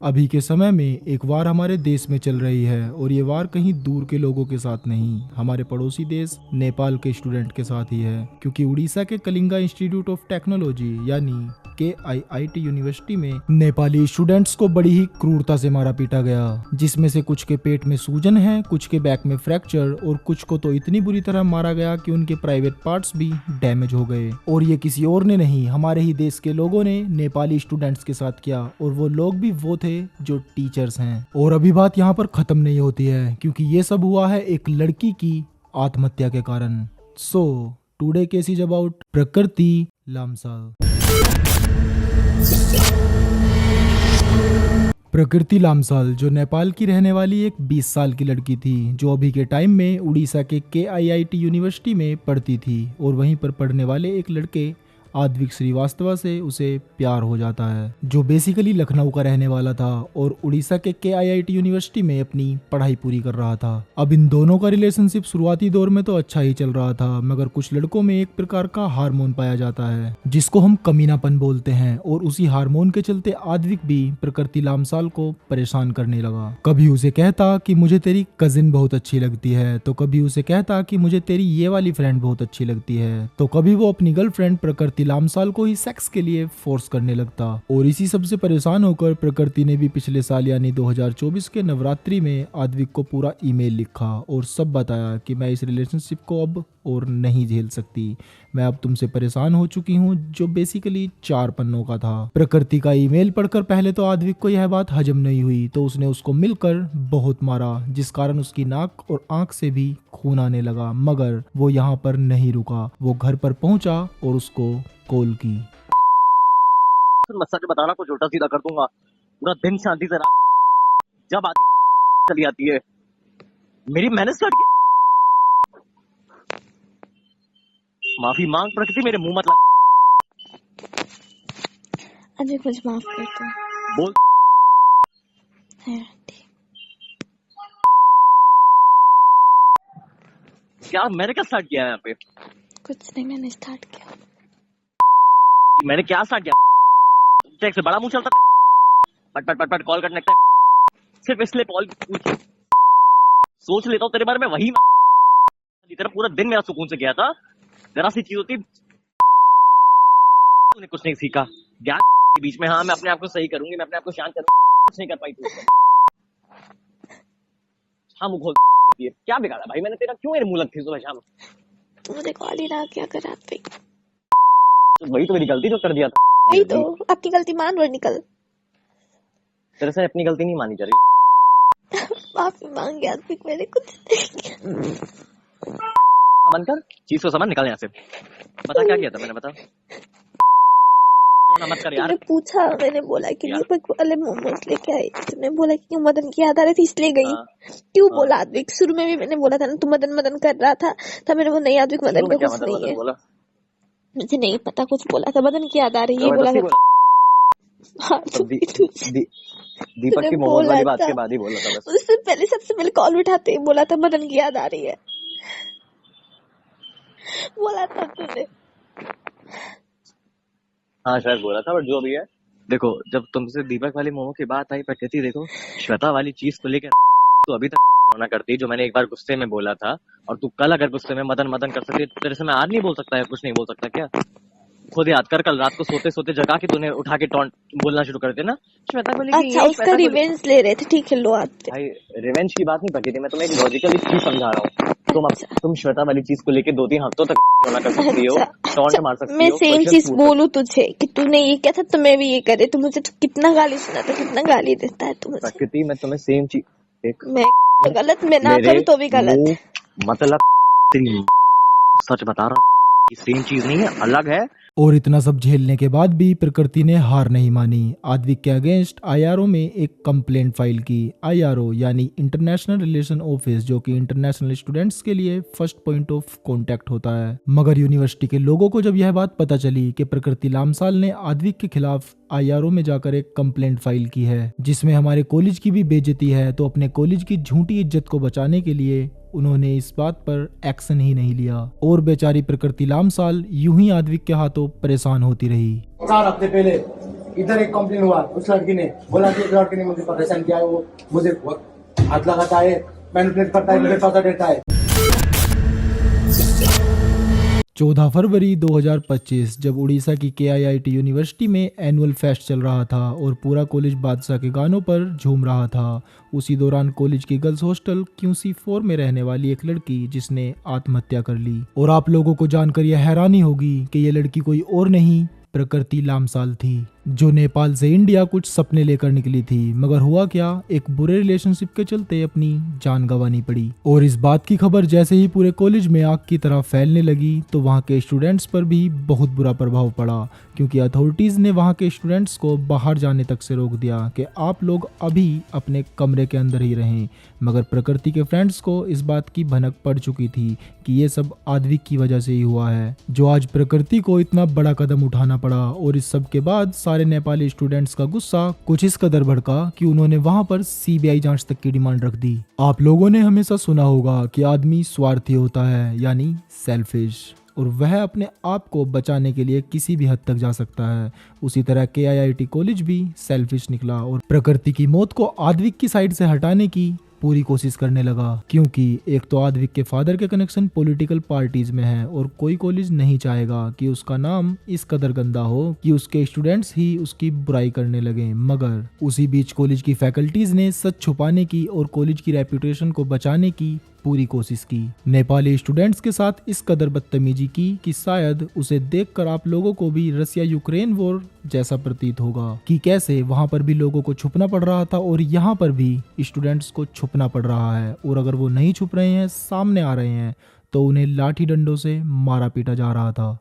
अभी के समय में एक वार हमारे देश में चल रही है और ये वार कहीं दूर के लोगों के साथ नहीं, हमारे पड़ोसी देश नेपाल के स्टूडेंट के साथ ही है। क्योंकि उड़ीसा के कलिंगा इंस्टीट्यूट ऑफ टेक्नोलॉजी यानी KIIT यूनिवर्सिटी में नेपाली स्टूडेंट्स को बड़ी ही क्रूरता से मारा पीटा गया, जिसमें से कुछ के पेट में सूजन है, कुछ के बैक में फ्रैक्चर और कुछ को तो इतनी बुरी तरह मारा गया कि उनके प्राइवेट पार्ट्स भी डैमेज हो गए। और ये किसी और ने नहीं, हमारे ही देश के लोगों ने नेपाली स्टूडेंट्स के साथ किया, और वो लोग भी वो थे जो टीचर्स हैं। और अभी बात यहाँ पर खत्म नहीं होती है, क्योंकि ये सब हुआ है एक लड़की की आत्महत्या के कारण। So today case is about प्रकृति लामसाल। प्रकृति लामसाल जो नेपाल की रहने वाली एक 20 साल की लड़की थी, जो अभी के टाइम में उड़ीसा के KIIT यूनिवर्सिटी में पढ़ती थी, और वहीं पर पढ़ने वाले एक लड़के आद्विक श्रीवास्तव से उसे प्यार हो जाता है, जो बेसिकली लखनऊ का रहने वाला था और उड़ीसा के KIIT यूनिवर्सिटी में अपनी पढ़ाई पूरी कर रहा था। अब इन दोनों का रिलेशनशिप शुरुआती दौर में तो अच्छा ही चल रहा था, मगर कुछ लड़कों में एक प्रकार का हार्मोन पाया जाता है जिसको हम कमीनापन बोलते हैं, और उसी हार्मोन के चलते आद्विक भी प्रकृति लामसाल को परेशान करने लगा। कभी उसे कहता कि मुझे तेरी कजिन बहुत अच्छी लगती है, तो कभी उसे कहता कि मुझे तेरी ये वाली फ्रेंड बहुत अच्छी लगती है, तो कभी वो अपनी गर्लफ्रेंड प्रकृति लामसाल को ही सेक्स के लिए फोर्स करने लगता। और इसी सब से परेशान होकर प्रकृति ने भी पिछले साल यानी 2024 के नवरात्रि में आद्विक को पूरा ईमेल लिखा और सब बताया कि मैं इस रिलेशनशिप को अब और नहीं झेल सकती, मैं अब तुमसे परेशान हो चुकी हूँ, जो बेसिकली 4 पन्नों का था। प्रकृति का ईमेल पढ़कर पहले तो आद्विक को यह बात हजम नहीं हुई, तो उसने उसको मिलकर बहुत मारा, जिस कारण उसकी नाक और आंख से भी खून आने लगा। मगर वो यहाँ पर नहीं रुका, वो घर पर पहुंचा और उसको कॉल की। मैं सच बताना कुछ उल्टा सीधा कर दूंगा, पूरा दिन शांति से रात जब आती चली आती है मेरी मैंने स्टार्ट किया। माफी मांग प्रकृति, मेरे मुंह मत लग। अजय कुछ माफ कर दो। बोल है, ठीक। क्या मैंने क्या स्टार्ट किया है यहाँ पे? कुछ नहीं, मैंने स्टार्ट किया। मैंने क्या स्टार्ट किया? चेक से बड़ा मुंह चलता था, पट पट पट पट कॉल करने लगता है, सिर्फ इसलिए कॉल सोच लेता हूँ तेरे बारे में, वही तेरा पूरा दिन मेरा सुकून से गया था। जरा सी चीज होती तूने कुछ नहीं सीखा, ज्ञान के बीच में। हाँ मैं अपने आप को सही करूंगी, मैं अपने आप को शांत करूंगी, कुछ नहीं कर पाई तू। हाँ मुंह खोल देती है, क्या बिगाड़ा भाई मैंने तेरा? क्यों मेरे मुंह लगती है सुबह शाम? तू मुझे कॉल ही ना क्या कर रहा था? तो वही तो मेरी गलती जो कर दिया था। वही तो, अपनी गलती मान और निकल। तेरे से अपनी गलती नहीं मानी जा रही। माफी मांग गया, मैंने कुछ नहीं किया। बंद कर चीज को, समझ, निकल यहाँ से। बता क्या किया था मैंने, बता। मत कर यार। मैंने पूछा, मैंने बोला कि दीपक वाले मोमोज लेके आई, तुमने बोला कि मदन की याद आ रही थी इसलिए गई। क्यों बोला आद्विक? शुरू में भी मैंने बोला था ना, तू मदन मदन कर रहा था मेरे को। नहीं आद्विक, मदन का कुछ नहीं है, मुझे नहीं पता, कुछ बोला था, मदन की याद आ रही है बोला था। हाँ, दीपक की मोमोज वाली बात के बाद ही बोला था बस। उससे पहले, सबसे पहले कॉल उठाते ही बोला था मदन की याद आ रही है, बोला था तुझे। हाँ शायद बोला था, बट जो भी है देखो, जब तुमसे दीपक वाली मोमो की बात आई प्रकृति, देखो श्वेता वाली चीज को लेकर तो अभी तक होना करती, जो मैंने एक बार गुस्से में बोला था, और तू कल अगर गुस्से में मदन मदन कर सकती, तेरे से मैं आज नहीं बोल सकता है, कुछ नहीं बोल सकता क्या? खुद याद कर, कल रात को सोते सोते जगा के तूने उठा के टॉन्ट बोलना शुरू कर देना, श्वेता को लेके। अच्छा, उसका रिवेंज ले रहे थे, ठीक है लो आते। भाई रिवेंज की बात नहीं प्रकृति, मैं तुम्हें एक लॉजिकली चीज समझा रहा हूँ। तुम श्वेता वाली चीज को लेके 2-3 हफ्तों तक होना कर सकती हो, टॉन्ट मार सकती हो। मैं सेम चीज बोलूं तुझे कि तूने ये क्या था तो मैं भी ये करे, तो मुझे तो कितना गाली सुना था, कितना गाली देता है तू मुझे। प्रकृति मैं तुम्हें सेम चीज, मैं गलत, मैं ना करूँ तो भी गलत, मतलब सच बता रहा, सेम चीज नहीं है, अलग है। और इतना सब झेलने के बाद भी प्रकृति ने हार नहीं मानी। आद्विक के अगेंस्ट IRO में एक कंप्लेंट फाइल की। IRO यानी इंटरनेशनल रिलेशन ऑफिस, जो कि इंटरनेशनल स्टूडेंट्स के लिए फर्स्ट पॉइंट ऑफ कांटेक्ट होता है। मगर यूनिवर्सिटी के लोगों को जब यह बात पता चली कि प्रकृति लामसाल ने आद्विक के खिलाफ IRO में जाकर एक कंप्लेंट फाइल की है, जिसमें हमारे कॉलेज की भी बेइज्जती है, तो अपने कॉलेज की झूठी इज्जत को बचाने के लिए उन्होंने इस बात पर एक्शन ही नहीं लिया, और बेचारी प्रकृति लामसाल यूं ही आद्विक के हाथों परेशान होती रही। अपने पहले इधर एक कंप्लेन हुआ, उस लड़की ने बोला कि एक लड़के ने मुझे परेशान किया है, वो मुझे हाथ लगाता है, मैनिपुलेट करता है, मेरे पैसा देता है। 14 फरवरी 2025 जब उड़ीसा की KIIT यूनिवर्सिटी में एनुअल फेस्ट चल रहा था और पूरा कॉलेज बादशाह के गानों पर झूम रहा था, उसी दौरान कॉलेज की गर्ल्स हॉस्टल QC4 में रहने वाली एक लड़की जिसने आत्महत्या कर ली। और आप लोगों को जानकर यह हैरानी होगी कि यह लड़की कोई और नहीं प्रकृति लामसाल थी, जो नेपाल से इंडिया कुछ सपने लेकर निकली थी। मगर हुआ क्या, एक बुरे रिलेशनशिप के चलते अपनी जान गंवानी पड़ी। और इस बात की खबर जैसे ही पूरे कॉलेज में आग की तरह फैलने लगी तो वहाँ के स्टूडेंट्स पर भी बहुत बुरा प्रभाव पड़ा, क्योंकि अथॉरिटीज ने वहाँ के स्टूडेंट्स को बाहर जाने तक से रोक दिया कि आप लोग अभी अपने कमरे के अंदर ही रहें। मगर प्रकृति के फ्रेंड्स को इस बात की भनक पड़ चुकी थी कि ये सब आद्विक की वजह से ही हुआ है, जो आज प्रकृति को इतना बड़ा कदम उठाना पड़ा। और इस सब के बाद सारे नेपाली स्टूडेंट्स का गुस्सा कुछ इस कदर भड़का कि उन्होंने वहां पर CBI जांच तक की डिमांड रख दी। आप लोगों ने हमेशा सुना होगा कि आदमी स्वार्थी होता है, यानी सेल्फिश, और वह अपने आप को बचाने के लिए किसी भी हद तक जा सकता है। उसी तरह KIIT कॉलेज भी सेल्फिश निकला और प्रकृति की मौत को आद्विक की साइड से हटाने की पूरी कोशिश करने लगा, क्योंकि एक तो आद्विक के फादर के कनेक्शन पॉलिटिकल पार्टीज में है और कोई कॉलेज नहीं चाहेगा कि उसका नाम इस कदर गंदा हो कि उसके स्टूडेंट्स ही उसकी बुराई करने लगे। मगर उसी बीच कॉलेज की फैकल्टीज ने सच छुपाने की और कॉलेज की रेपुटेशन को बचाने की पूरी कोशिश की। नेपाली स्टूडेंट्स के साथ इस कदर बदतमीजी की कि शायद उसे देखकर आप लोगों को भी रसिया यूक्रेन वॉर जैसा प्रतीत होगा कि कैसे वहां पर भी लोगों को छुपना पड़ रहा था और यहाँ पर भी स्टूडेंट्स को छुपना पड़ रहा है। और अगर वो नहीं छुप रहे हैं, सामने आ रहे हैं, तो उन्हें लाठी डंडों से मारा पीटा जा रहा था।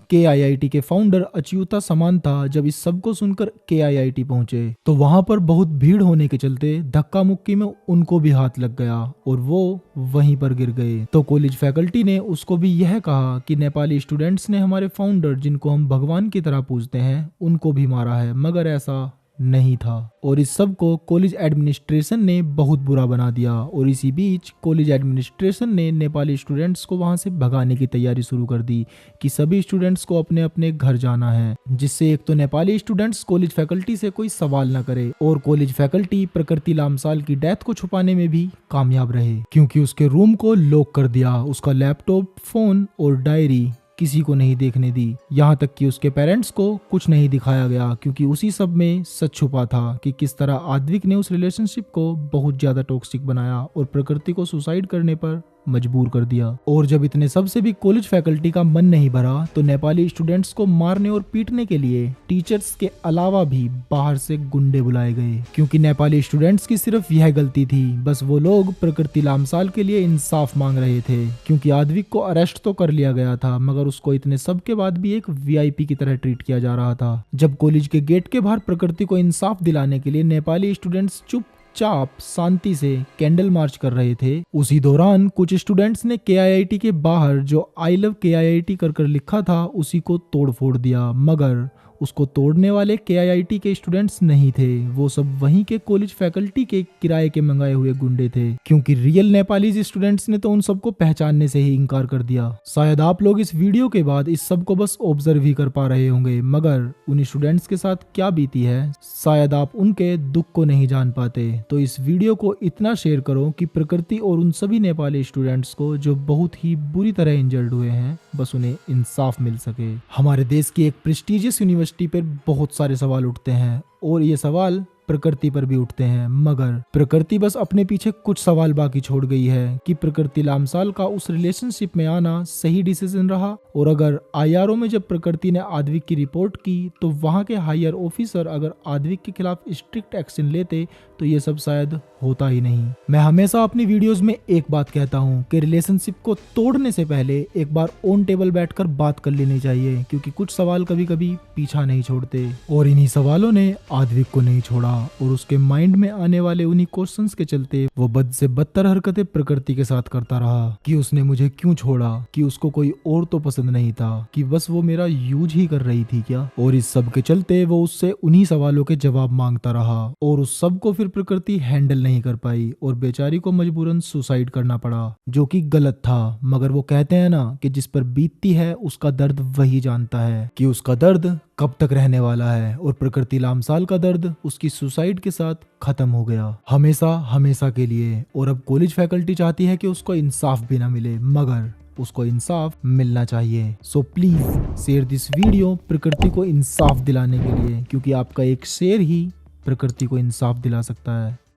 KIIT के फाउंडर अच्युता समांथा जब इस सब को सुनकर KIIT पहुंचे तो वहां पर बहुत भीड़ होने के चलते धक्का मुक्की में उनको भी हाथ लग गया और वो वहीं पर गिर गए। तो कॉलेज फैकल्टी ने उसको भी यह कहा कि नेपाली स्टूडेंट्स ने हमारे फाउंडर, जिनको हम भगवान की तरह पूजते हैं, उनको भी मारा है। मगर ऐसा नहीं था और इस सब को कॉलेज एडमिनिस्ट्रेशन ने बहुत बुरा बना दिया। और इसी बीच कॉलेज एडमिनिस्ट्रेशन ने नेपाली स्टूडेंट्स को वहां से भगाने की तैयारी शुरू कर दी कि सभी स्टूडेंट्स को अपने अपने घर जाना है, जिससे एक तो नेपाली स्टूडेंट्स कॉलेज फैकल्टी से कोई सवाल न करे और कॉलेज फैकल्टी प्रकृति लामसाल की डेथ को छुपाने में भी कामयाब रहे, क्योंकि उसके रूम को लॉक कर दिया, उसका लैपटॉप, फोन और डायरी किसी को नहीं देखने दी। यहाँ तक कि उसके पेरेंट्स को कुछ नहीं दिखाया गया, क्योंकि उसी सब में सच छुपा था कि किस तरह आद्विक ने उस रिलेशनशिप को बहुत ज्यादा टॉक्सिक बनाया और प्रकृति को सुसाइड करने पर मजबूर कर दिया। और जब इतने सब से भी कॉलेज फैकल्टी का मन नहीं भरा तो नेपाली स्टूडेंट्स को मारने और पीटने के लिए टीचर्स के अलावा भी बाहर से गुंडे बुलाए गए, क्योंकि नेपाली स्टूडेंट्स की सिर्फ यह गलती थी, बस वो लोग प्रकृति लामसाल के लिए इंसाफ मांग रहे थे। क्योंकि आद्विक को अरेस्ट तो कर लिया गया था, मगर उसको इतने सब के बाद भी एक VIP की तरह ट्रीट किया जा रहा था। जब कॉलेज के गेट के बाहर प्रकृति को इंसाफ दिलाने के लिए नेपाली स्टूडेंट्स चुपचाप शांति से कैंडल मार्च कर रहे थे, उसी दौरान कुछ स्टूडेंट्स ने KIIT के बाहर जो I love KIIT कर लिखा था उसी को तोड़ फोड़ दिया। मगर उसको तोड़ने वाले KIIT के स्टूडेंट्स नहीं थे, वो सब वहीं के कॉलेज फैकल्टी के किराए के मंगाए हुए गुंडे थे, क्योंकि रियल नेपाली स्टूडेंट्स ने तो उन सबको पहचानने से ही इनकार कर दिया। शायद आप लोग इस वीडियो के बाद इस सब को बस ऑब्जर्व ही कर पा रहे होंगे, मगर उन स्टूडेंट्स के साथ क्या बीती है शायद आप उनके दुख को नहीं जान पाते। तो इस वीडियो को इतना शेयर करो कि प्रकृति और उन सभी नेपाली स्टूडेंट्स को जो बहुत ही बुरी तरह इंजर्ड हुए हैं, बस उन्हें इंसाफ मिल सके। हमारे देश की एक प्रेस्टीजियस यूनिवर्सिटी पर बहुत सारे सवाल उठते हैं और ये सवाल प्रकृति पर भी उठते हैं, मगर प्रकृति बस अपने पीछे कुछ सवाल बाकी छोड़ गई है कि प्रकृति लामसाल का उस रिलेशनशिप में आना सही डिसीजन रहा। और अगर IRO में जब प्रकृति ने आद्विक की रिपोर्ट की तो वहां के हायर ऑफिसर अगर आद्विक के खिलाफ स्ट्रिक्ट एक्शन लेते तो ये सब शायद होता ही नहीं। मैं हमेशा अपनी वीडियोस में एक बात कहता हूँ कि रिलेशनशिप को तोड़ने से पहले एक बार ऑन टेबल बैठकर बात कर लेनी चाहिए, क्योंकि कुछ सवाल कभी कभी पीछा नहीं छोड़ते और इन्हीं सवालों ने आद्विक को नहीं छोड़ा। और उसके माइंड में आने वाले उन्हीं क्वेश्चंस के चलते वो बद से बदतर हरकतें प्रकृति के साथ करता रहा कि उसने मुझे क्यों छोड़ा, कि उसको कोई और तो पसंद नहीं था, कि बस वो मेरा यूज ही कर रही थी क्या। और इस सब के चलते वो उससे उन्हीं सवालों के जवाब मांगता रहा और उस सब को फिर प्रकृति हैंडल नहीं कर पाई और बेचारी को मजबूरन सुसाइड करना पड़ा, जो कि गलत था। मगर वो कहते हैं ना कि जिस पर बीतती है उसका दर्द वही जानता है कि उसका दर्द कब तक रहने वाला है। और प्रकृति लामसाल का दर्द उसकी सुसाइड के साथ खत्म हो गया, हमेशा हमेशा के लिए। और अब कॉलेज फैकल्टी चाहती है कि उसको इंसाफ भी ना मिले, मगर उसको इंसाफ मिलना चाहिए। So please share this video प्रकृति को इंसाफ दिलाने के लिए, क्योंकि आपका एक शेयर ही प्रकृति को इंसाफ दिला सकता है।